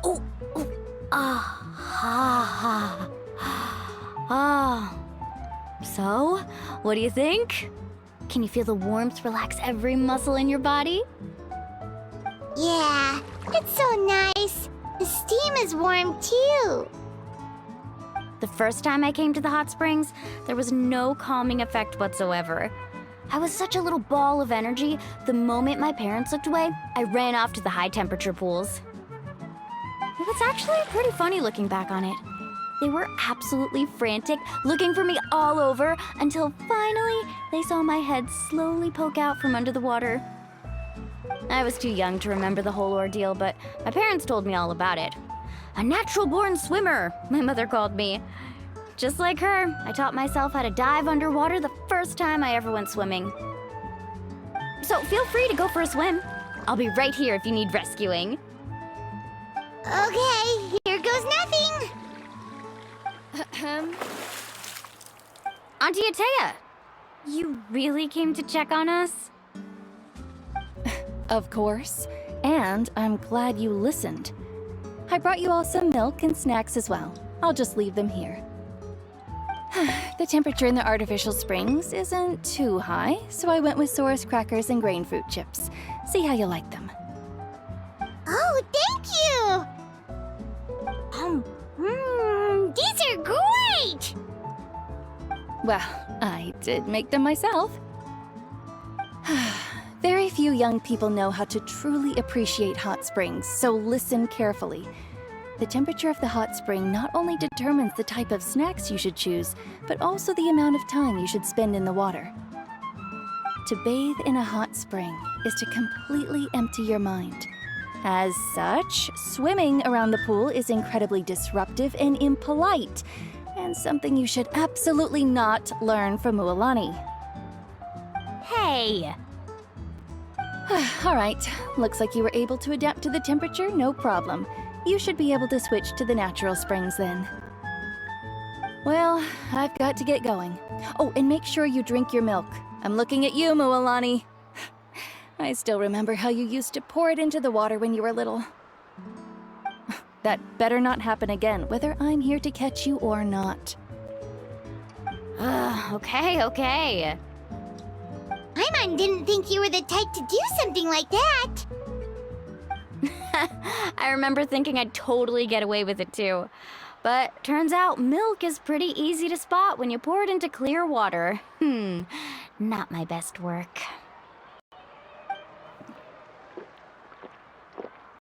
Oh, oh, ah, ah. So, what do you think? Can you feel the warmth relax every muscle in your body? Yeah, it's so nice. The steam is warm too. The first time I came to the hot springs, there was no calming effect whatsoever. I was such a little ball of energy, the moment my parents looked away, I ran off to the high temperature pools. It was actually pretty funny looking back on it. They were absolutely frantic, looking for me all over, until finally they saw my head slowly poke out from under the water. I was too young to remember the whole ordeal, but my parents told me all about it. A natural-born swimmer, my mother called me. Just like her, I taught myself how to dive underwater the first time I ever went swimming. So feel free to go for a swim. I'll be right here if you need rescuing. Okay, here goes nothing. Auntie Atea, you really came to check on us? Of course, and I'm glad you listened. I brought you all some milk and snacks as well. I'll just leave them here. The temperature in the artificial springs isn't too high, so I went with Saurus crackers and grain fruit chips. See how you like them. Oh, thank you. These are great. Well, I did make them myself. Very few young people know how to truly appreciate hot springs, so listen carefully. The temperature of the hot spring not only determines the type of snacks you should choose, but also the amount of time you should spend in the water. To bathe in a hot spring is to completely empty your mind. As such, swimming around the pool is incredibly disruptive and impolite, and something you should absolutely not learn from Mualani. Hey! All right, looks like you were able to adapt to the temperature, no problem. You should be able to switch to the natural springs then. Well, I've got to get going. Oh, and make sure you drink your milk. I'm looking at you, Mualani. I still remember how you used to pour it into the water when you were little. That better not happen again, whether I'm here to catch you or not. Okay. Paimon didn't think you were the type to do something like that. I remember thinking I'd totally get away with it too. But turns out milk is pretty easy to spot when you pour it into clear water. Not my best work.